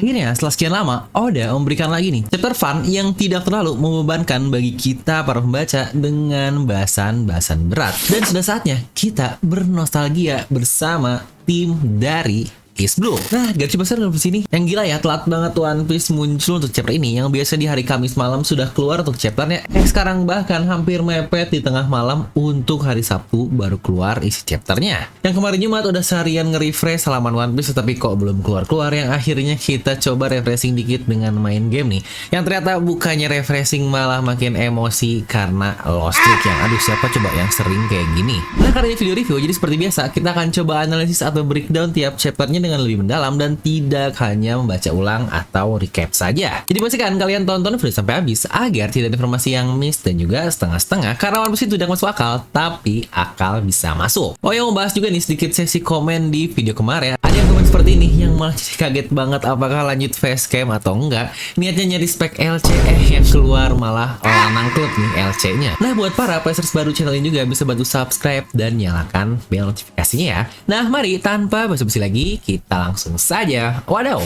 Akhirnya, setelah sekian lama, Oda memberikan lagi nih chapter fun yang tidak terlalu membebankan bagi kita para pembaca dengan bahasan-bahasan berat. Dan sudah saatnya kita bernostalgia bersama tim dari Kiss Blue. Nah, garis besar dari sini. Yang gila ya, telat banget One Piece muncul untuk chapter ini. Yang biasa di hari Kamis malam sudah keluar untuk chapternya. Sekarang bahkan hampir mepet di tengah malam untuk hari Sabtu baru keluar isi chapternya. Yang kemarin Jumat udah seharian nge-refresh halaman One Piece, tapi kok belum keluar-keluar. Yang akhirnya kita coba refreshing dikit dengan main game nih. Yang ternyata bukannya refreshing malah makin emosi karena lost streak yang aduh siapa coba yang sering kayak gini. Nah, karena ini video review, jadi seperti biasa kita akan coba analisis atau breakdown tiap chapternya dengan lebih mendalam dan tidak hanya membaca ulang atau recap saja. Jadi pastikan kalian tonton video sampai habis agar tidak ada informasi yang miss dan juga setengah-setengah, karena One Piece itu tidak masuk akal, tapi akal bisa masuk. Oh, yang membahas juga nih sedikit sesi komen di video kemarin. Ada yang komen seperti ini yang malah kaget banget apakah lanjut facecam atau enggak. Niatnya nyari spek LC yang keluar malah nangklep nih LC-nya. Nah, buat para players baru channel ini juga bisa bantu subscribe dan nyalakan bel notifikasinya ya. Nah, mari tanpa basa-basi lagi kita langsung saja. Wadaw.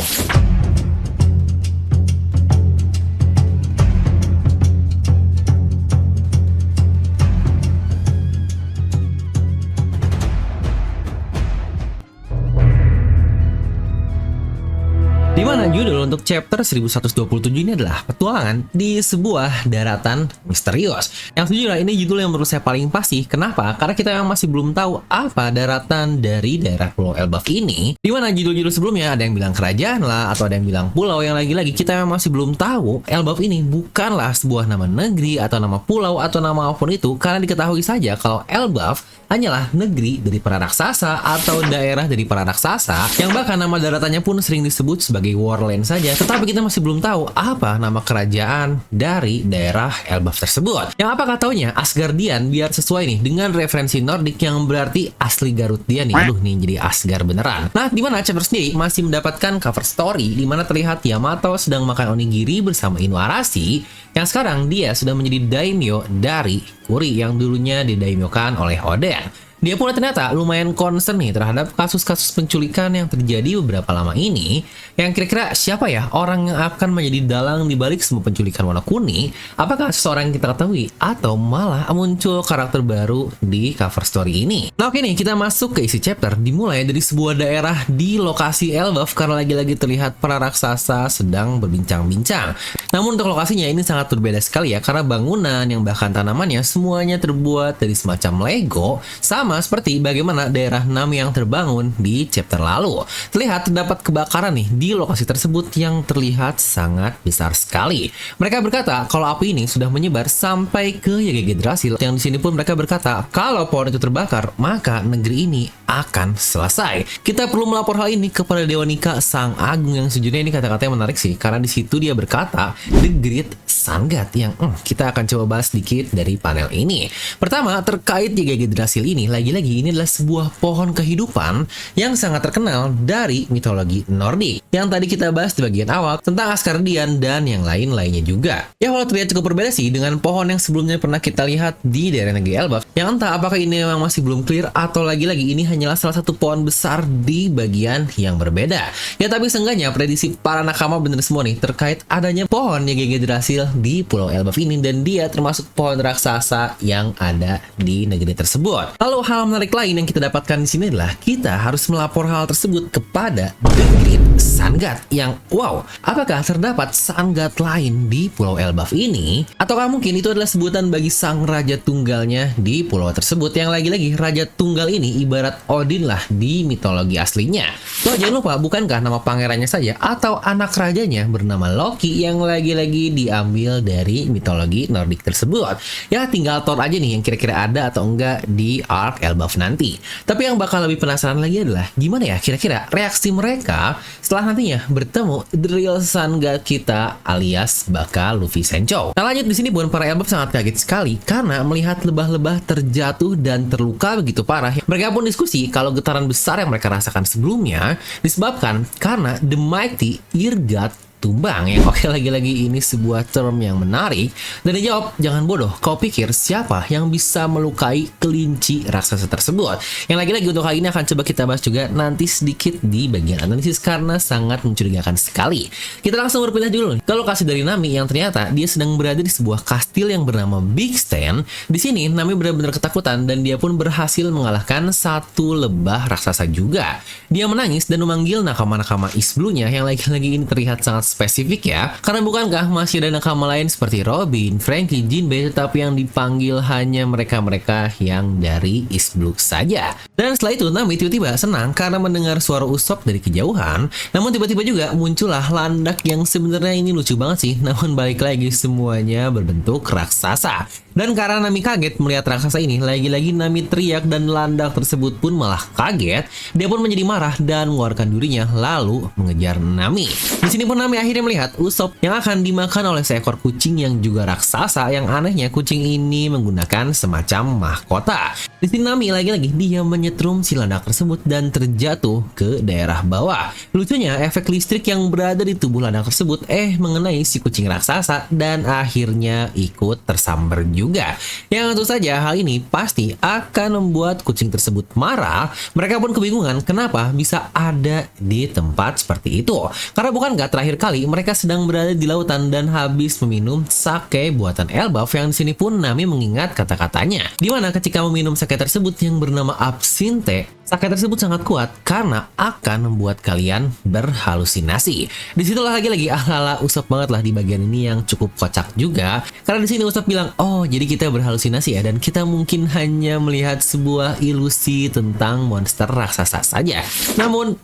Dimana judul untuk chapter 1127 ini adalah petualangan di sebuah daratan misterius. Yang sejujurnya ini judul yang menurut saya paling pasti. Kenapa? Karena kita memang masih belum tahu apa daratan dari daerah Pulau Elbaf ini. Dimana judul-judul sebelumnya ada yang bilang kerajaan lah, atau ada yang bilang pulau, yang lagi-lagi kita memang masih belum tahu. Elbaf ini bukanlah sebuah nama negeri atau nama pulau atau nama apapun itu, karena diketahui saja kalau Elbaf hanyalah negeri dari para raksasa atau daerah dari para raksasa, yang bahkan nama daratannya pun sering disebut sebagai Warland saja. Tetapi kita masih belum tahu apa nama kerajaan dari daerah Elbaf tersebut. Yang apakah taunya Asgardian, biar sesuai nih dengan referensi Nordik yang berarti asli Garudia nih. Aduh nih jadi Asgard beneran. Nah, dimana chapter sendiri masih mendapatkan cover story dimana terlihat Yamato sedang makan onigiri bersama Inuarashi, yang sekarang dia sudah menjadi daimyo dari Kuri yang dulunya didaimyokan oleh Oden. Dia pun ternyata lumayan concern nih terhadap kasus-kasus penculikan yang terjadi beberapa lama ini. Yang kira-kira siapa ya orang yang akan menjadi dalang dibalik semua penculikan Wano Kuni? Apakah seseorang yang kita ketahui atau malah muncul karakter baru di cover story ini? Nah, oke nih, kita masuk ke isi chapter. Dimulai dari sebuah daerah di lokasi Elbaf karena lagi-lagi terlihat para raksasa sedang berbincang-bincang. Namun untuk lokasinya ini sangat berbeda sekali ya, karena bangunan yang bahkan tanamannya semuanya terbuat dari semacam Lego, sama seperti bagaimana daerah Nami yang terbangun di chapter lalu. Terlihat terdapat kebakaran nih di lokasi tersebut yang terlihat sangat besar sekali. Mereka berkata kalau api ini sudah menyebar sampai ke Yggdrasil. Yang di sini pun mereka berkata kalau pohon itu terbakar, maka negeri ini akan selesai. Kita perlu melapor hal ini kepada Dewa Nika Sang Agung, yang sejujurnya ini kata-kata yang menarik sih, karena di situ dia berkata The Great Sun God, yang kita akan coba bahas sedikit dari panel ini. Pertama, terkait Yggdrasil ini, lagi-lagi ini adalah sebuah pohon kehidupan yang sangat terkenal dari mitologi Nordik. Yang tadi kita bahas di bagian awal tentang Asgardian dan yang lain-lainnya juga. Ya, walau terlihat cukup berbeda sih dengan pohon yang sebelumnya pernah kita lihat di daerah negeri Elbaf. Yang entah apakah ini memang masih belum clear atau lagi-lagi ini hanyalah salah satu pohon besar di bagian yang berbeda. Ya, tapi seenggaknya prediksi para nakama bener semua nih terkait adanya pohon Yggdrasil di Pulau Elbaf ini, dan dia termasuk pohon raksasa yang ada di negeri tersebut. Lalu hal menarik lain yang kita dapatkan di sini adalah kita harus melapor hal tersebut kepada The Great Sun God, yang wow, apakah terdapat Sun God lain di Pulau Elbaf ini? Ataukah mungkin itu adalah sebutan bagi sang raja tunggalnya di pulau tersebut, yang lagi-lagi raja tunggal ini ibarat Odin lah di mitologi aslinya. Loh, jangan lupa, bukankah nama pangerannya saja atau anak rajanya bernama Loki yang lagi-lagi diambil dari mitologi Nordik tersebut? Ya, tinggal Thor aja nih yang kira-kira ada atau enggak di arc Elbaf nanti. Tapi yang bakal lebih penasaran lagi adalah gimana ya kira-kira reaksi mereka setelah nantinya bertemu The Real Sun God kita alias bakal Luffy Senchou. Nah, lanjut di sini pun para Elbaf sangat kaget sekali karena melihat lebah-lebah terjatuh dan terluka begitu parah. Mereka pun diskusi kalau getaran besar yang mereka rasakan sebelumnya disebabkan karena The Mighty Ear God tumbang ya. Oke, lagi-lagi ini sebuah term yang menarik. Dan dijawab, jangan bodoh, kau pikir siapa yang bisa melukai kelinci raksasa tersebut? Yang lagi-lagi untuk kali ini akan coba kita bahas juga nanti sedikit di bagian analisis karena sangat mencurigakan sekali. Kita langsung berpindah dulu ke lokasi dari Nami yang ternyata dia sedang berada di sebuah kastil yang bernama Big Stand. Di sini Nami benar-benar ketakutan dan dia pun berhasil mengalahkan satu lebah raksasa juga. Dia menangis dan memanggil nakama-nakama East Blue-nya yang lagi-lagi ini terlihat sangat spesifik ya. Karena bukankah masih ada nakama lain seperti Robin, Franky, Jinbei, tetapi yang dipanggil hanya mereka-mereka yang dari East Blue saja. Dan setelah itu Nami tiba-tiba senang karena mendengar suara Usopp dari kejauhan. Namun tiba-tiba juga muncullah landak yang sebenarnya ini lucu banget sih. Namun balik lagi semuanya berbentuk raksasa. Dan karena Nami kaget melihat raksasa ini, lagi-lagi Nami teriak dan landak tersebut pun malah kaget. Dia pun menjadi marah dan mengeluarkan durinya lalu mengejar Nami. Di sini pun Nami akhirnya melihat Usopp yang akan dimakan oleh seekor kucing yang juga raksasa. Yang anehnya kucing ini menggunakan semacam mahkota. Di sini Nami lagi-lagi dia menyetrum si landak tersebut dan terjatuh ke daerah bawah. Lucunya efek listrik yang berada di tubuh landak tersebut mengenai si kucing raksasa dan akhirnya ikut tersambar juga. Yang tentu saja hal ini pasti akan membuat kucing tersebut marah. Mereka pun kebingungan kenapa bisa ada di tempat seperti itu. Karena bukankah terakhir kali mereka sedang berada di lautan dan habis meminum sake buatan Elbaf yang di sini pun Nami mengingat kata-katanya. Dimana ketika meminum sake tersebut yang bernama Absinthe, sake tersebut sangat kuat karena akan membuat kalian berhalusinasi. Disitulah lagi-lagi ala-ala Usopp banget lah di bagian ini yang cukup kocak juga. Karena di sini Usopp bilang, oh jadi kita berhalusinasi ya, dan kita mungkin hanya melihat sebuah ilusi tentang monster raksasa saja. Namun,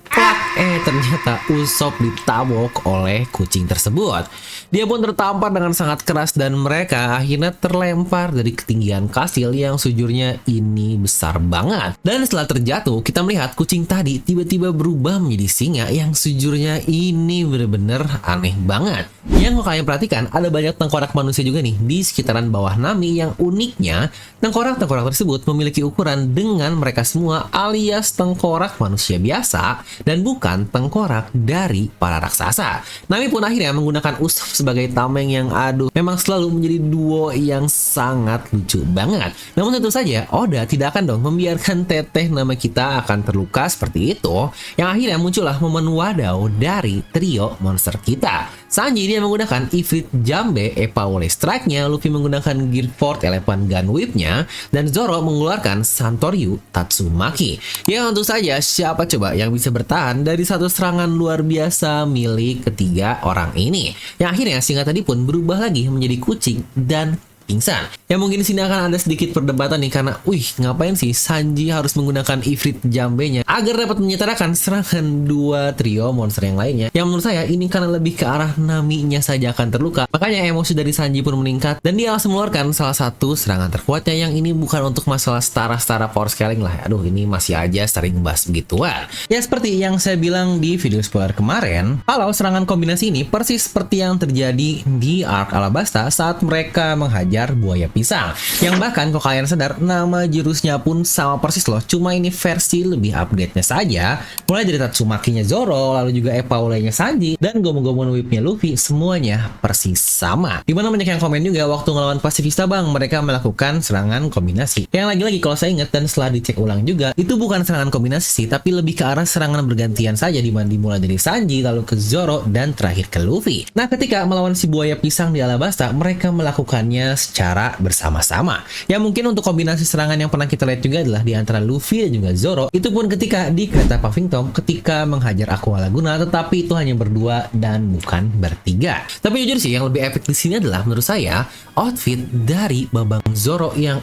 ternyata Usopp ditabok oleh kucing tersebut. Dia pun tertampar dengan sangat keras dan mereka akhirnya terlempar dari ketinggian kastil yang sejujurnya ini besar banget. Dan setelah terjatuh, kita melihat kucing tadi tiba-tiba berubah menjadi singa yang sejujurnya ini benar-benar aneh banget. Yang kalau kalian perhatikan, ada banyak tengkorak manusia juga nih di sekitaran bawah Nami. Yang uniknya, tengkorak-tengkorak tersebut memiliki ukuran dengan mereka semua alias tengkorak manusia biasa dan bukan tengkorak dari para raksasa. Nami pun akhirnya menggunakan Usopp sebagai tameng yang memang selalu menjadi duo yang sangat lucu banget. Namun tentu saja Oda tidak akan dong membiarkan teteh nama kita akan terluka seperti itu. Yang akhirnya muncullah momen wadaw dari trio monster kita. Sanji dia menggunakan Ifrit Jambe Epaole Strike-nya, Luffy menggunakan Gear Force Elephant Gun Whip-nya, dan Zoro mengeluarkan Santoryu Tatsumaki. Yang tentu saja siapa coba yang bisa bertahan dari satu serangan luar biasa milik ketiga orang ini. Yang akhirnya singa tadi pun berubah lagi menjadi kucing dan pingsan. Ya mungkin di sini akan ada sedikit perdebatan nih karena, ngapain sih Sanji harus menggunakan Ifrit Jambe-nya agar dapat menyetarakan serangan dua trio monster yang lainnya. Yang menurut saya ini karena lebih ke arah Nami-nya saja akan terluka. Makanya emosi dari Sanji pun meningkat dan dia langsung mengeluarkan salah satu serangan terkuatnya yang ini bukan untuk masalah setara power scaling lah. Ini masih aja sering bahas begituan. Ya seperti yang saya bilang di video spoiler kemarin, kalau serangan kombinasi ini persis seperti yang terjadi di Arc Alabasta saat mereka menghajar buaya pisang. Yang bahkan kalau kalian sadar, nama jurusnya pun sama persis loh, cuma ini versi lebih upgrade-nya saja. Mulai dari Tatsumaki-nya Zoro, lalu juga Epaole-nya Sanji, dan Gomu-Gomu Whip-nya Luffy, semuanya persis sama. Dimana banyak yang komen juga waktu ngelawan Pasifista Bang, mereka melakukan serangan kombinasi. Yang lagi-lagi kalau saya ingat dan setelah dicek ulang juga, itu bukan serangan kombinasi sih, tapi lebih ke arah serangan bergantian saja, dimana dimulai dari Sanji, lalu ke Zoro, dan terakhir ke Luffy. Nah ketika melawan si buaya pisang di Alabasta, mereka melakukannya secara bersama-sama. Ya mungkin untuk kombinasi serangan yang pernah kita lihat juga adalah di antara Luffy dan juga Zoro. Itu pun ketika di kereta Puffing Tom ketika menghajar Aqua Laguna, tetapi itu hanya berdua dan bukan bertiga. Tapi jujur sih yang lebih epic di sini adalah menurut saya outfit dari Babang Zoro yang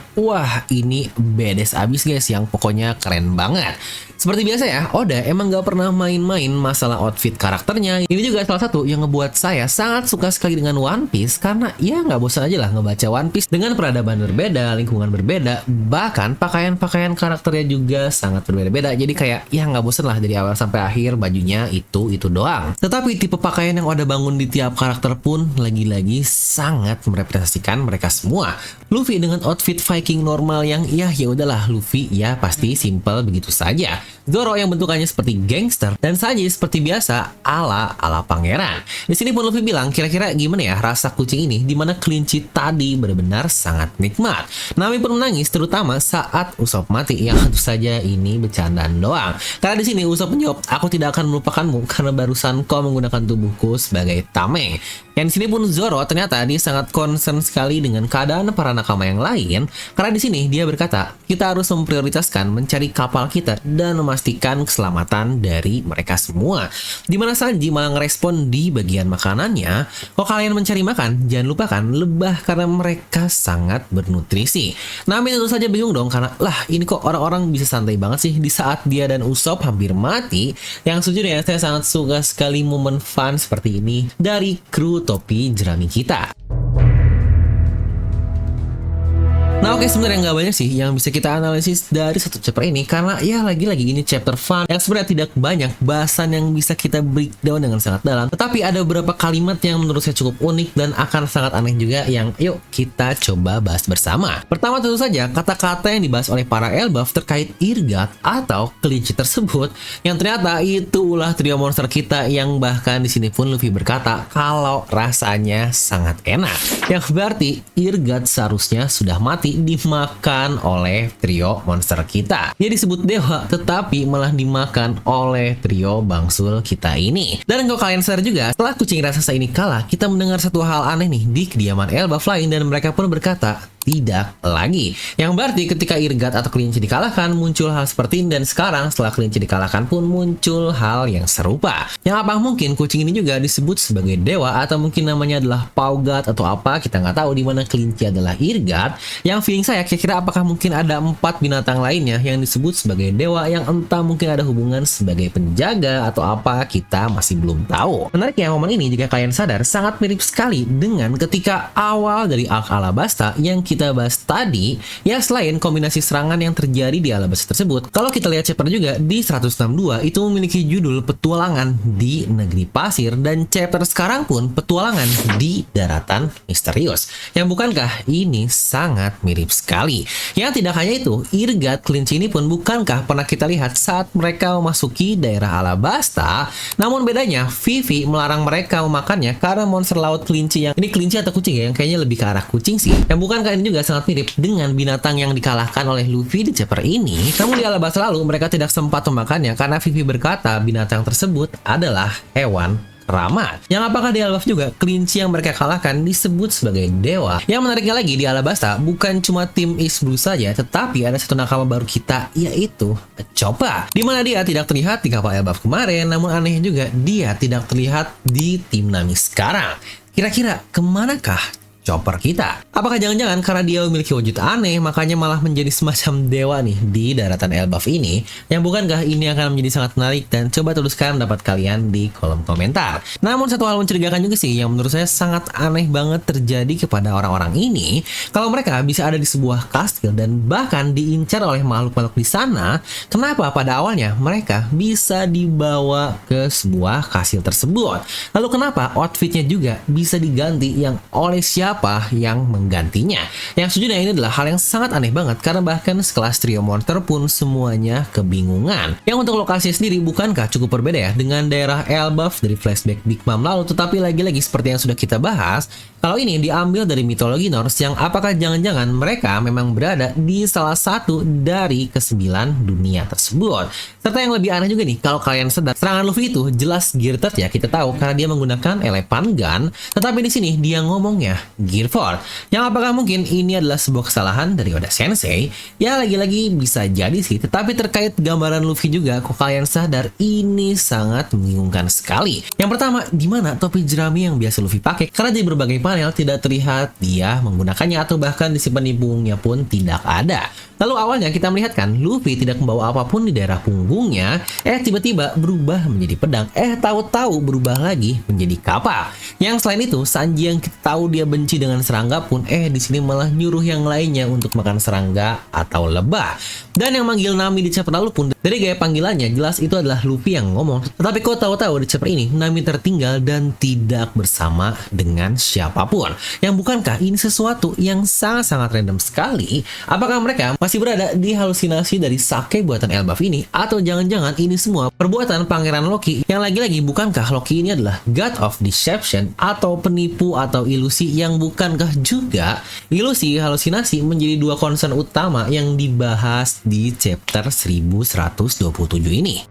ini badass abis guys, yang pokoknya keren banget. Seperti biasa ya, Oda emang gak pernah main-main masalah outfit karakternya. Ini juga salah satu yang ngebuat saya sangat suka sekali dengan One Piece, karena ya nggak bosan aja lah ngebaca One Piece dengan peradaban berbeda, lingkungan berbeda, bahkan pakaian-pakaian karakternya juga sangat berbeda-beda. Jadi kayak ya nggak bosan lah dari awal sampai akhir bajunya itu doang. Tetapi tipe pakaian yang Oda bangun di tiap karakter pun lagi-lagi sangat merepresentasikan mereka semua. Luffy dengan outfit Viking normal yang ya udahlah Luffy ya pasti simple begitu saja. Zoro yang bentukannya seperti gangster, dan Sanji seperti biasa ala pangeran. Di sini pun Luffy bilang, kira-kira gimana ya rasa kucing ini, dimana kelinci tadi benar-benar sangat nikmat. Nami pun menangis, terutama saat Usopp mati, yang tentu saja ini bercandaan doang. Karena di sini Usopp menjawab, aku tidak akan melupakanmu karena barusan kau menggunakan tubuhku sebagai tameng. Yang di sini pun Zoro ternyata dia sangat concern sekali dengan keadaan para nakama yang lain, karena di sini dia berkata, kita harus memprioritaskan mencari kapal kita dan memastikan keselamatan dari mereka semua. Dimana Sanji malah ngerespon di bagian makanannya, kalau kalian mencari makan, jangan lupakan lebah karena mereka sangat bernutrisi. Nami tentu saja bingung dong, karena lah ini kok orang-orang bisa santai banget sih di saat dia dan Usopp hampir mati. Yang sejujurnya saya sangat suka sekali momen fun seperti ini dari kru topi jerami kita. Nah oke, sebenarnya nggak banyak sih yang bisa kita analisis dari satu chapter ini, karena ya lagi-lagi ini chapter fun yang sebenarnya tidak banyak bahasan yang bisa kita breakdown dengan sangat dalam. Tetapi ada beberapa kalimat yang menurut saya cukup unik dan akan sangat aneh juga yang yuk kita coba bahas bersama. Pertama tentu saja kata-kata yang dibahas oleh para Elbaf terkait Irgat atau kelinci tersebut, yang ternyata itu ulah trio monster kita, yang bahkan di sini pun Luffy berkata kalau rasanya sangat enak. Yang berarti Irgat seharusnya sudah mati dimakan oleh trio monster kita. Dia disebut dewa, tetapi malah dimakan oleh trio bangsul kita ini. Dan kalau kalian sadar juga, setelah kucing raksasa ini kalah, kita mendengar satu hal aneh nih di kediaman Elbaf lain, dan mereka pun berkata, tidak lagi. Yang berarti ketika Irgat atau kelinci dikalahkan, muncul hal seperti ini, dan sekarang setelah kelinci dikalahkan pun muncul hal yang serupa. Yang apa mungkin kucing ini juga disebut sebagai dewa, atau mungkin namanya adalah Paugat atau apa, kita nggak tahu, dimana kelinci adalah Irgat. Yang feeling saya kira-kira apakah mungkin ada 4 binatang lainnya yang disebut sebagai dewa, yang entah mungkin ada hubungan sebagai penjaga atau apa, kita masih belum tahu. Menariknya momen ini jika kalian sadar sangat mirip sekali dengan ketika awal dari Arc Alabasta yang kita bahas tadi, ya selain kombinasi serangan yang terjadi di Alabasta tersebut. Kalau kita lihat chapter juga di 162 itu memiliki judul petualangan di negeri pasir, dan chapter sekarang pun petualangan di daratan misterius. Yang bukankah ini sangat mirip sekali? Yang tidak hanya itu, Irgat kelinci ini pun bukankah pernah kita lihat saat mereka memasuki daerah Alabasta, namun bedanya Vivi melarang mereka memakannya karena monster laut kelinci, yang ini kelinci atau kucing ya, yang kayaknya lebih ke arah kucing sih. Yang bukankah ini juga sangat mirip dengan binatang yang dikalahkan oleh Luffy di chapter ini. Namun di Alabasta lalu mereka tidak sempat memakannya karena Vivi berkata binatang tersebut adalah hewan keramat. Yang apakah di Elbaf juga kelinci yang mereka kalahkan disebut sebagai dewa? Yang menariknya lagi di Alabasta bukan cuma tim East Blue saja, tetapi ada satu nakama baru kita, yaitu Chopper. Dimana dia tidak terlihat di kapal Elbaf kemarin, namun anehnya juga dia tidak terlihat di tim Nami sekarang. Kira-kira kemanakah Chopper kita? Apakah jangan-jangan karena dia memiliki wujud aneh, makanya malah menjadi semacam dewa nih di daratan Elbaf ini? Yang bukankah ini akan menjadi sangat menarik, dan coba tuliskan pendapat kalian di kolom komentar. Namun satu hal mencurigakan juga sih yang menurut saya sangat aneh banget terjadi kepada orang-orang ini, kalau mereka bisa ada di sebuah kastil dan bahkan diincar oleh makhluk-makhluk di sana, kenapa pada awalnya mereka bisa dibawa ke sebuah kastil tersebut? Lalu kenapa outfitnya juga bisa diganti, yang oleh siapa yang menggantinya? Yang sejujurnya ini adalah hal yang sangat aneh banget, karena bahkan sekelas trio monster pun semuanya kebingungan. Yang untuk lokasi sendiri bukankah cukup berbeda ya dengan daerah Elbaf dari flashback Big Mom lalu, tetapi lagi-lagi seperti yang sudah kita bahas, kalau ini diambil dari mitologi Norse, yang apakah jangan-jangan mereka memang berada di salah satu dari ke-9 dunia tersebut. Serta yang lebih aneh juga nih, kalau kalian sadar, serangan Luffy itu jelas geared ya, kita tahu karena dia menggunakan elephant gun, tetapi di sini dia ngomongnya Gear 4. Yang apakah mungkin ini adalah sebuah kesalahan dari Oda Sensei? Ya lagi-lagi bisa jadi sih, tetapi terkait gambaran Luffy juga, kok kalian sadar ini sangat membingungkan sekali. Yang pertama, di mana topi jerami yang biasa Luffy pakai? Karena di berbagai panel tidak terlihat dia menggunakannya, atau bahkan disimpan di punggungnya pun tidak ada. Lalu awalnya kita melihat kan Luffy tidak membawa apapun di daerah punggungnya, tiba-tiba berubah menjadi pedang, tahu-tahu berubah lagi menjadi kapal. Yang selain itu, Sanji yang kita tahu dia benci ilusi dengan serangga pun di sini malah nyuruh yang lainnya untuk makan serangga atau lebah. Dan yang manggil Nami di chapter lalu pun dari gaya panggilannya jelas itu adalah Luffy yang ngomong. Tetapi kok tahu-tahu di chapter ini Nami tertinggal dan tidak bersama dengan siapapun. Yang bukankah ini sesuatu yang sangat-sangat random sekali? Apakah mereka masih berada di halusinasi dari sake buatan Elbaf ini? Atau jangan-jangan ini semua perbuatan Pangeran Loki yang lagi-lagi bukankah Loki ini adalah God of Deception atau penipu atau ilusi yang bukankah juga ilusi halusinasi menjadi dua concern utama yang dibahas di chapter 1127 ini.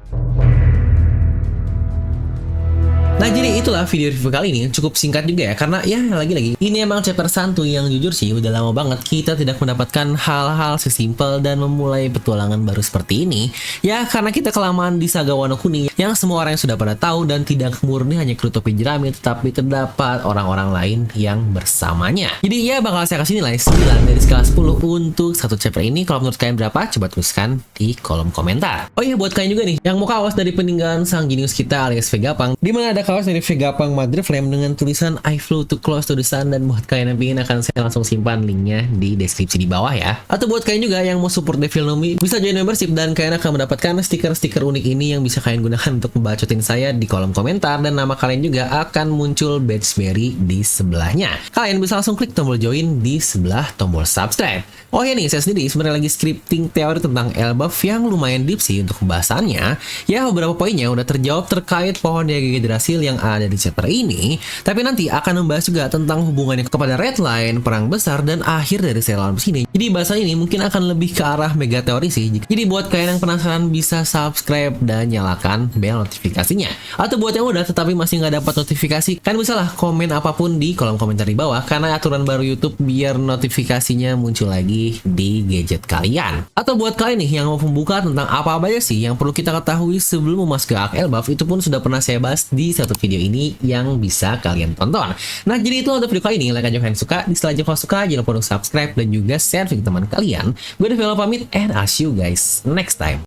Nah, jadi itulah video review kali ini, cukup singkat juga ya, karena ya lagi-lagi ini emang chapter 1 yang jujur sih udah lama banget kita tidak mendapatkan hal-hal sesimpel dan memulai petualangan baru seperti ini. Ya karena kita kelamaan di saga Wano Kuni yang semua orang yang sudah pada tahu dan tidak murni hanya kru topi jerami, tetapi terdapat orang-orang lain yang bersamanya. Jadi ya bakal saya kasih nilai 9 dari skala 10 untuk satu chapter ini. Kalau menurut kalian berapa? Coba tuliskan di kolom komentar. Oh iya, buat kalian juga nih yang mau kaos dari peninggalan sang jenius kita alias Vegapunk, di mana ada kaos dari Vegapunk Mother Flame dengan tulisan I flew too close to the sun, dan buat kalian yang pengen akan saya langsung simpan linknya di deskripsi di bawah ya. Atau buat kalian juga yang mau support Devil Nomi, bisa join membership dan kalian akan mendapatkan stiker-stiker unik ini yang bisa kalian gunakan untuk membacotin saya di kolom komentar, dan nama kalian juga akan muncul badge berry di sebelahnya. Kalian bisa langsung klik tombol join di sebelah tombol subscribe. Oh ya nih, saya sendiri sebenarnya lagi scripting teori tentang Elbaf yang lumayan deep sih untuk pembahasannya. Ya beberapa poinnya udah terjawab terkait pohon Yagege Drasil yang ada di chapter ini, tapi nanti akan membahas juga tentang hubungannya kepada Red Line, perang besar, dan akhir dari serial ini. Jadi bahasan ini mungkin akan lebih ke arah mega teori sih. Jadi buat kalian yang penasaran bisa subscribe dan nyalakan bel notifikasinya. Atau buat yang udah tetapi masih nggak dapat notifikasi, kan bisa lah komen apapun di kolom komentar di bawah, karena aturan baru YouTube biar notifikasinya muncul lagi di gadget kalian. Atau buat kalian nih yang mau pembuka tentang apa-apa aja sih yang perlu kita ketahui sebelum memasuki arc Elbaf, itu pun sudah pernah saya bahas di satu video ini yang bisa kalian tonton. Nah, jadi itu untuk video kali ini. Like aja kalian suka, dislike aja kalau suka, jangan lupa untuk subscribe dan juga share ke teman kalian. Gue Devil pamit, and I'll see you guys next time.